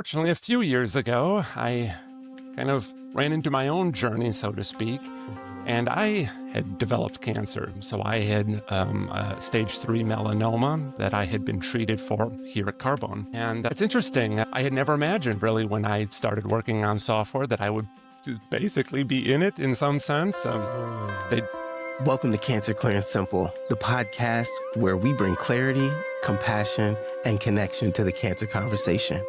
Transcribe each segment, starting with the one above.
Fortunately, a few years ago, I kind of ran into my own journey, so to speak, Mhm. and I had developed cancer. So I had stage 3 melanoma that I had been treated for here at Carbone. And it's interesting. I had never imagined, really, when I started working on software, that I would just basically be in it in some sense. Mm. They Welcome to Cancer Clear and Simple, the podcast where we bring clarity, compassion, and connection to the cancer conversation.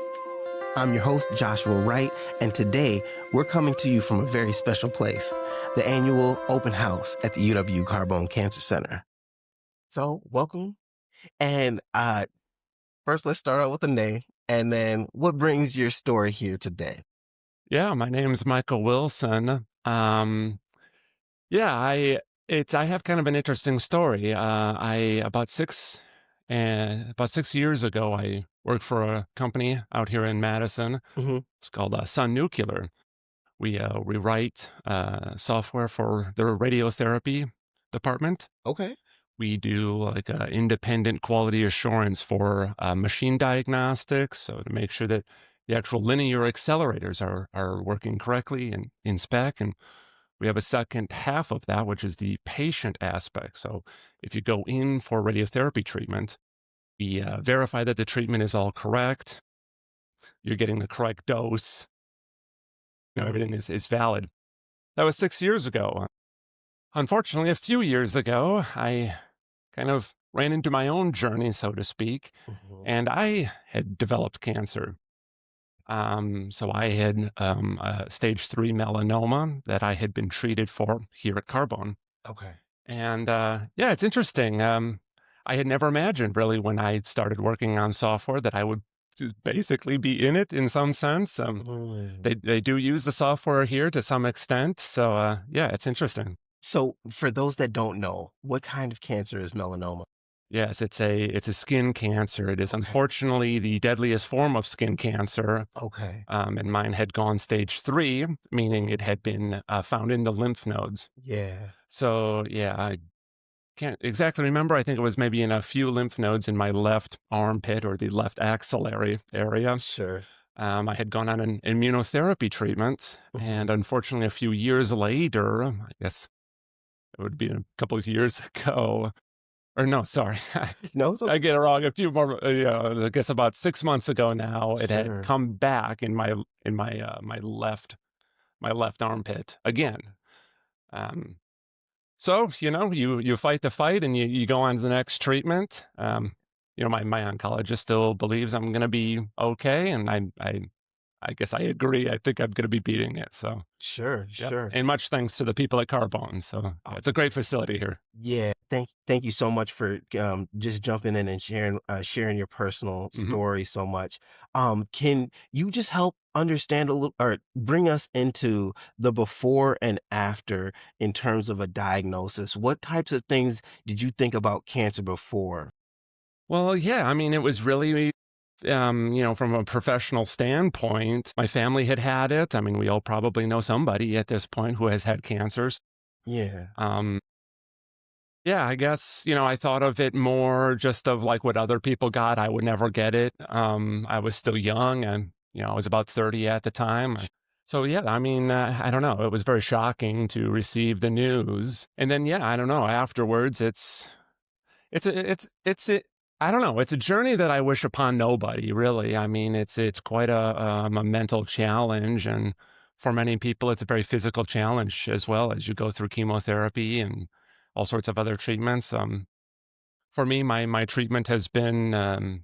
I'm your host, Joshua Wright, and today we're coming to you from a very special place, the annual open house at the UW Carbone Cancer Center. So, welcome. And first, let's start out with the name, and then what brings your story here today? Yeah, my name's Michael Wilson. Yeah, I have kind of an interesting story. I about 6 years ago, I worked for a company out here in Madison. Hmm. It's called Sun Nuclear. We write software for the radiotherapy department. Okay. We do like independent quality assurance for machine diagnostics, so to make sure that the actual linear accelerators are working correctly and in spec. And we have a second half of that, which is the patient aspect. So if you go in for radiotherapy treatment, we verify that the treatment is all correct. You're getting the correct dose. Hmm. Everything is valid. That was 6 years ago. Unfortunately, a few years ago, I kind of ran into my own journey, so to speak, Hmm. and I had developed cancer. So I had stage 3 melanoma that I had been treated for here at Carbone. Okay. And yeah, it's interesting. I had never imagined, really, when I started working on software, that I would just basically be in it in some sense. Mm. They do use the software here to some extent. So yeah, it's interesting. So, for those that don't know, what kind of cancer is melanoma? Yes, it's a skin cancer. It is Okay. unfortunately the deadliest form of skin cancer. Okay. And mine had gone stage 3, meaning it Mm. had been found in the lymph nodes. Yeah. So yeah, I can't exactly remember. I think it was maybe in a few lymph nodes in my left armpit or the left axillary area. Sure. I had gone on an immunotherapy treatment, and Mhm. unfortunately, a few years later, I guess it would be a couple of years ago, or no, sorry, No, it's I okay. get it wrong. A few more, I guess about 6 months ago now, it had Sure. come back in my left armpit again. Um, So, you fight the fight and you go on to the next treatment. My oncologist still believes I'm going to be okay, and I guess I agree. I think I'm going to be beating it. So, Sure, yep. sure. And much thanks to the people at Carbone. So, Oh, yeah, it's a great facility here. yeah. Thank you so much for just jumping in and sharing your personal Mhm. story so much. Can you just help understand a little or bring us into the before and after in terms of a diagnosis? What types of things did you think about cancer before? Well, yeah, I mean, it was really, from a professional standpoint, my family had it. I mean, we all probably know somebody at this point who has had cancers. Yeah. Um, Yeah, I guess, I thought of it more just of like what other people got. I would never get it. I was still young and, I was about 30 at the time. So yeah, I mean, I don't know. It was very shocking to receive the news. And then, yeah, I don't know. Afterwards, I don't know. It's a journey that I wish upon nobody, really. I mean, it's quite a mental challenge. And for many people, it's a very physical challenge as well as you go through chemotherapy and all sorts of other treatments. For me, my treatment has been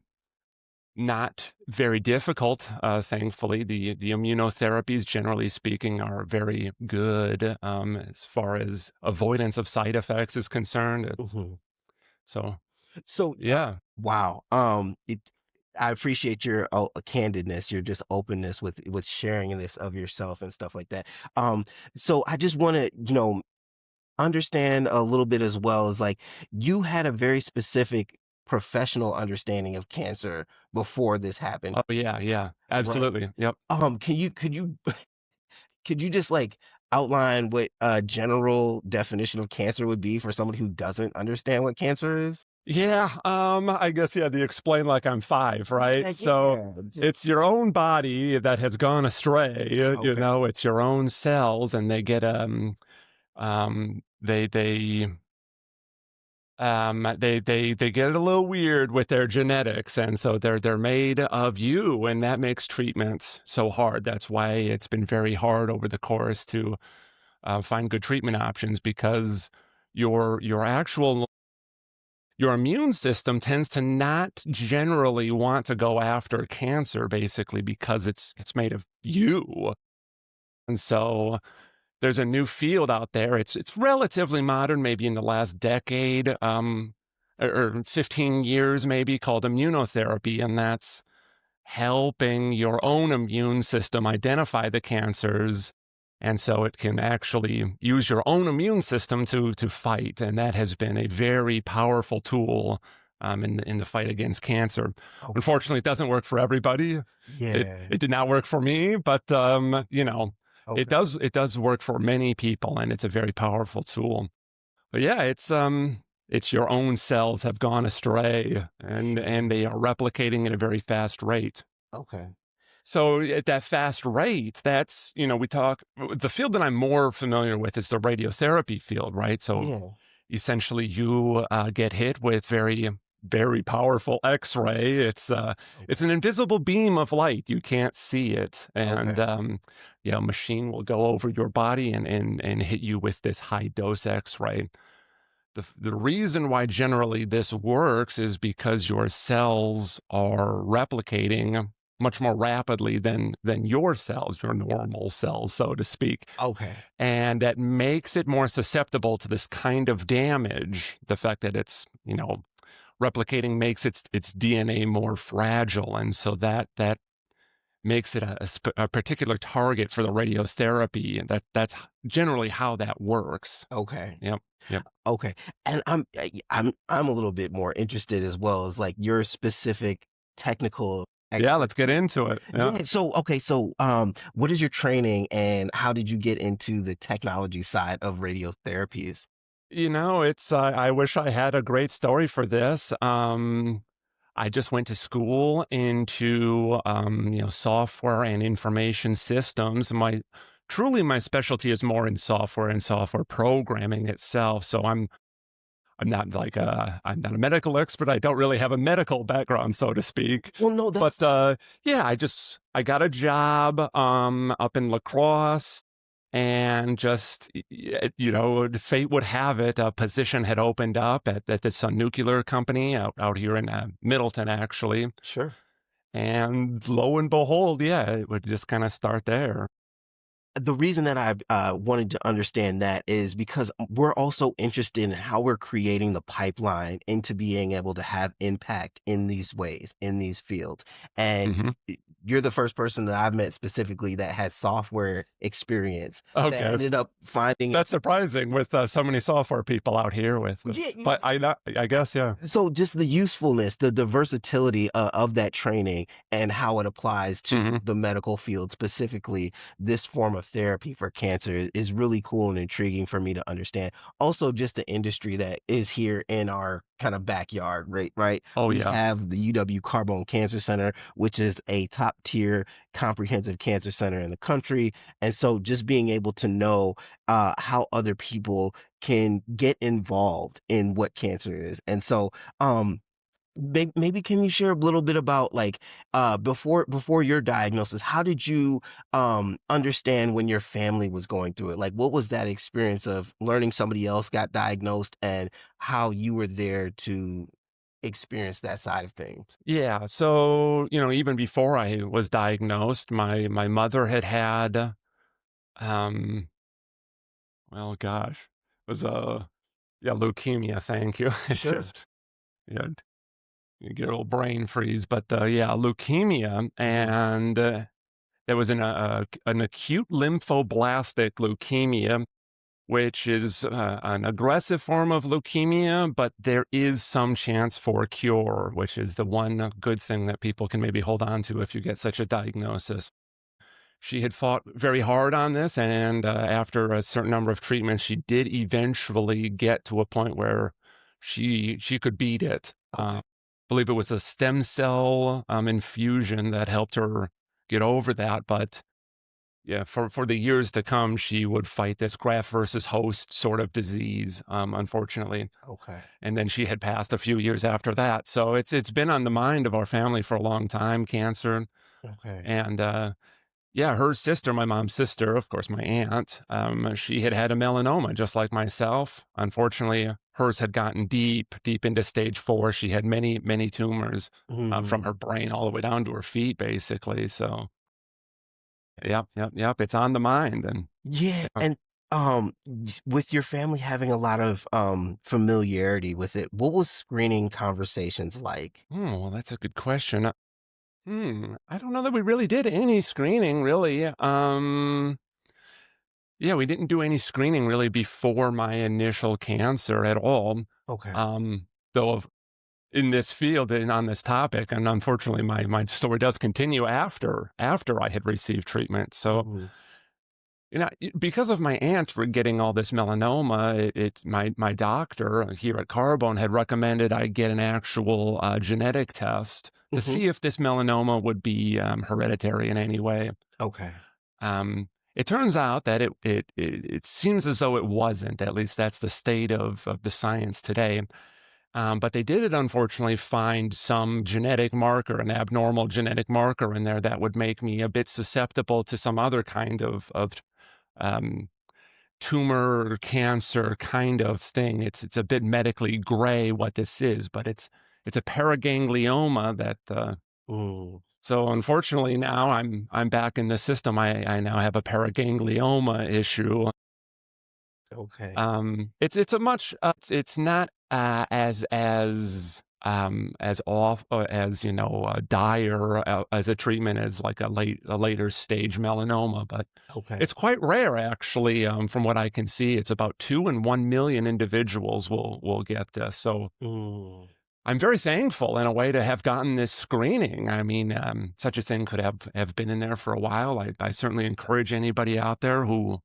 not very difficult. Thankfully, the immunotherapies, generally speaking, are very good as far as avoidance of side effects is concerned. Mhm. So, So, yeah. wow. I appreciate your candidness, your just openness with sharing this of yourself and stuff like that. So I just want to, understand a little bit as well as like you had a very specific professional understanding of cancer before this happened, Oh, yeah, yeah, right? absolutely. Yep. Can you could you just like outline what a general definition of cancer would be for someone who doesn't understand what cancer is? Yeah, I guess you had to explain like I'm 5, right? Yeah, So yeah. it's your own body that has gone astray, Okay. it's your own cells and they get they get a little weird with their genetics, and so they're made of you, and that makes treatments so hard. That's why it's been very hard over the course to find good treatment options because your actual your immune system tends to not generally want to go after cancer, basically because it's made of you, and so there's a new field out there. It's relatively modern, maybe in the last decade, or 15 years maybe, called immunotherapy, and that's helping your own immune system identify the cancers, and so it can actually use your own immune system to fight, and that has been a very powerful tool in the fight against cancer. Okay. Unfortunately, it doesn't work for everybody. It Yeah. it did not work for me, but it Okay. does work for many people, and it's a very powerful tool. But yeah, it's your own cells have gone astray, and they are replicating at a very fast rate. Okay. So at that fast rate, that's, we talk, the field that I'm more familiar with is the radiotherapy field, right? So Yeah. essentially you get hit with very, very powerful X-ray. It's Okay. an invisible beam of light. You can't see it. And, Okay. a machine will go over your body and hit you with this high dose X-ray. The reason why generally this works is because your cells are replicating much more rapidly than your cells, your normal cells, so to speak. Okay. And that makes it more susceptible to this kind of damage. The fact that it's, replicating makes its DNA more fragile. And so that makes it a particular target for the radiotherapy. And that's generally how that works. Okay. Yep. Yep. Okay. And I'm a little bit more interested as well as like your specific technical Yeah, let's get expertise. into it. Yeah. Yeah. So okay. So what is your training and how did you get into the technology side of radiotherapies? It's I wish I had a great story for this. I just went to school into software and information systems. My specialty is more in software and software programming itself. So I'm not a medical expert. I don't really have a medical background, so to speak. Well, no, But that's yeah, I got a job up in La Crosse, and just fate would have it, a position had opened up at this nuclear company out here in Middleton, actually. sure. And lo and behold, yeah, it would just kind of start there. The reason that I wanted to understand that is because we're also interested in how we're creating the pipeline into being able to have impact in these ways, in these fields. And Hmm. you're the first person that I've met specifically that has software experience that Okay, ended up finding it. that's surprising with so many software people out here with Yeah, this, but I guess, yeah. so just the usefulness, the versatility of that training and how it applies to Hmm. the medical field, specifically this form of therapy for cancer is really cool and intriguing for me to understand. Also, just the industry that is here in our kind of backyard, right? Right. Oh We yeah. have the UW Carbone Cancer Center, which is a top tier comprehensive cancer center in the country. And so just being able to know how other people can get involved in what cancer is. And so, maybe can you share a little bit about like before your diagnosis, how did you understand when your family was going through it? Like what was that experience of learning somebody else got diagnosed and how you were there to experience that side of things? Yeah, so, even before I was diagnosed, my mother had, um, well, gosh, was yeah, leukemia, thank you. It's Sure. just, yeah, you get a little brain freeze, but, yeah, leukemia, Mhm. and, there was an acute lymphoblastic leukemia, which is, an aggressive form of leukemia, but there is some chance for a cure, which is the one good thing that people can maybe hold on to if you get such a diagnosis. She had fought very hard on this, and after a certain number of treatments, she did eventually get to a point where she could beat it. Okay. Believe it was a stem cell infusion that helped her get over that. But yeah, for the years to come, she would fight this graft versus host sort of disease, unfortunately. Okay. And then she had passed a few years after that. So it's been on the mind of our family for a long time, cancer. Okay. And yeah, her sister, my mom's sister, of course, my aunt, she had had a melanoma just like myself. Unfortunately, hers had gotten deep, deep into stage 4. She had many, many tumors from her Mm. brain all the way down to her feet, basically. So, yep, yep, yep. It's on the mind. And Yeah, and with your family having a lot of familiarity with it, what was screening conversations like? well, that's a good question. I don't know that we really did any screening, really. Yeah, we didn't do any screening really before my initial cancer at all. Okay. Though in this field and on this topic, and unfortunately, my story does continue after I had received treatment. So, Mhm. because of my aunt getting all this melanoma, it's my doctor here at Carbone had recommended I get an actual genetic test to Mhm. see if this melanoma would be hereditary in any way. Okay. It turns out that it seems as though it wasn't. At least that's the state of the science today. But they did, unfortunately, find some genetic marker, an abnormal genetic marker in there that would make me a bit susceptible to some other kind of um, tumor or cancer kind of thing. It's a bit medically gray what this is, but it's a paraganglioma that. Mm. So unfortunately, now I'm back in the system. I now have a paraganglioma issue. Okay. It's a much it's not as off as dire as a treatment as like a later stage melanoma, but Okay. it's quite rare actually. From what I can see, it's about 2 in 1 million individuals will get this. So Mm. I'm very thankful in a way to have gotten this screening. I mean, such a thing could have been in there for a while. I certainly encourage anybody out there who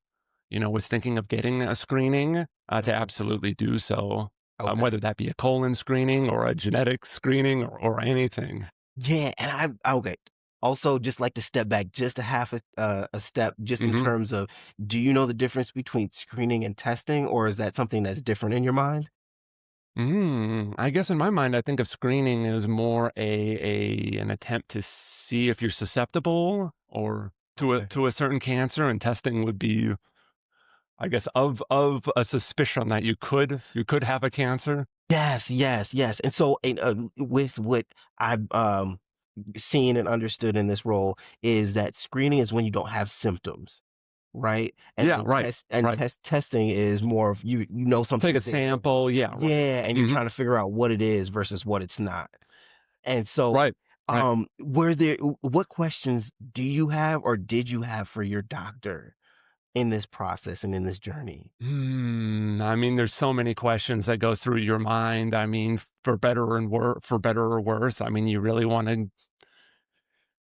was thinking of getting a screening, to Mhm. absolutely do so, Okay. whether that be a colon screening or a genetic screening or anything. Yeah, and I okay. Also, just like to step back just a half a step, just in Mhm. terms of, do you know the difference between screening and testing, or is that something that's different in your mind? I guess in my mind, I think of screening as more an attempt to see if you're susceptible or Okay. to a certain cancer, and testing would be, I guess, of a suspicion that you could have a cancer. Yes, yes, yes. And so, with what I've seen and understood in this role is that screening is when you don't have symptoms, right? And Yeah, then right, right. testing is more of you know Take a something's there. sample, yeah, right. Yeah, and you're Mhm. trying to figure out what it is versus what it's not. And so, Right, right. were there what questions do you have or did you have for your doctor in this process and in this journey? I mean, there's so many questions that go through your mind. I mean, for better or worse. I mean, you really want to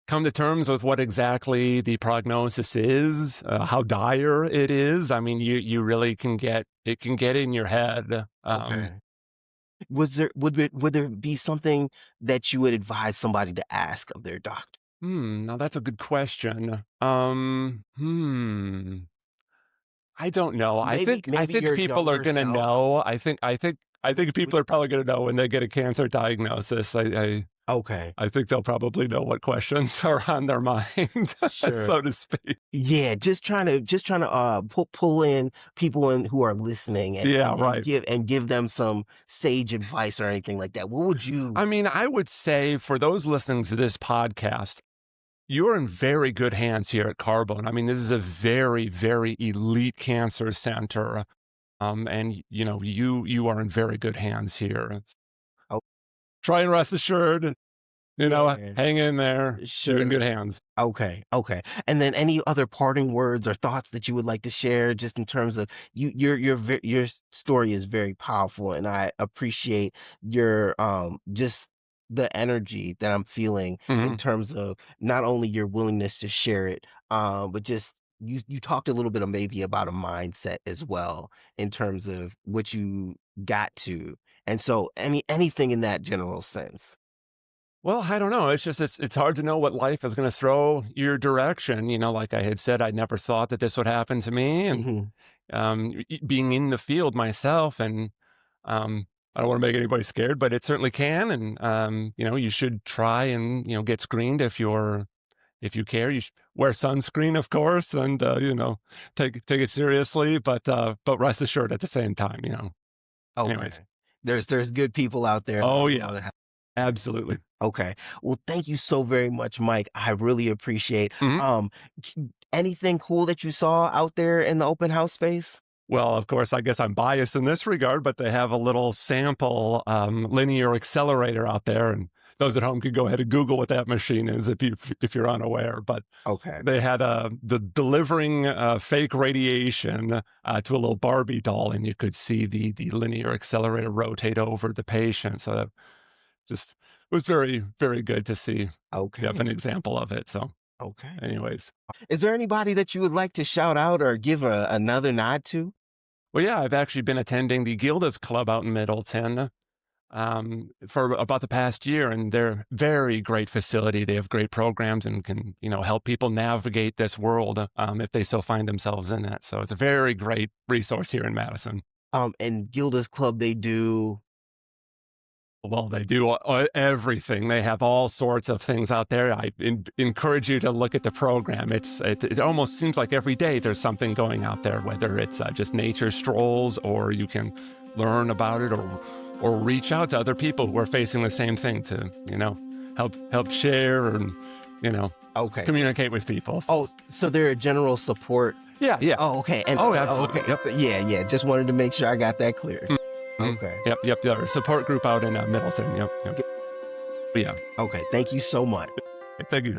come to terms with what exactly the prognosis is, how dire it is. I mean, you really can get in your head. Okay. Would there be something that you would advise somebody to ask of their doctor? Now that's a good question. I don't know. Maybe I think your people are younger gonna self. know. I think Would people are probably gonna know when they get a cancer diagnosis. Okay, I think they'll probably know what questions are on their mind, sure. so to speak. Yeah, just trying to pull in people in who are listening and, Yeah, and and right. give and give them some sage advice or anything like that. What would you? I mean, I would say for those listening to this podcast, you're in very good hands here at Carbone. I mean, this is a very, very elite cancer center, and you are in very good hands here. Oh, Try and rest assured, yeah, hang in there. You're in sure. good hands. Okay, okay. And then any other parting words or thoughts that you would like to share just in terms of your story is very powerful and I appreciate your just the energy that I'm feeling in Mhm. terms of not only your willingness to share it, but just you talked a little bit of maybe about a mindset as well in terms of what you got to. And so anything in that general sense. Well, I don't know. It's just it's hard to know what life is going to throw your direction. Like I had said, I never thought that this would happen to me, and Hmm. being in the field myself, and I don't want to make anybody scared, but it certainly can. And you should try and get screened if you care. You should wear sunscreen, of course, and take it seriously. But rest assured, at the same time, Okay. Anyways. There's good people out there that Oh are yeah, willing to help. absolutely. Okay. Well, thank you so very much, Mike. I really appreciate. Mhm. Anything cool that you saw out there in the open house space? Well, of course, I guess I'm biased in this regard, but they have a little sample linear accelerator out there, and those at home could go ahead and Google what that machine is if you're unaware. But Okay. they had the delivering fake radiation to a little Barbie doll, and you could see the linear accelerator rotate over the patient. So that just was very, very good to see. Yep, Okay. an example of it. So, Okay. anyways. Is there anybody that you would like to shout out or give another nod to? Well, yeah, I've actually been attending the Gilda's Club out in Middleton for about the past year, and they're very great facility. They have great programs and can, help people navigate this world if they so find themselves in it. So it's a very great resource here in Madison. And Gilda's Club, they do. Well, they do everything. They have all sorts of things out there. I encourage you to look at the program. It almost seems like every day there's something going out there, whether it's just nature strolls, or you can learn about it, or reach out to other people who are facing the same thing to help share and Okay. communicate with people. Oh, so they're a general support. Yeah, yeah. Oh, okay. And Oh, absolutely. okay. Yep. So, yeah. Just wanted to make sure I got that clear. Mhm. Okay. Yep. The support group out in Middleton. Yep. Okay. Yeah. Okay. Thank you so much. Thank you.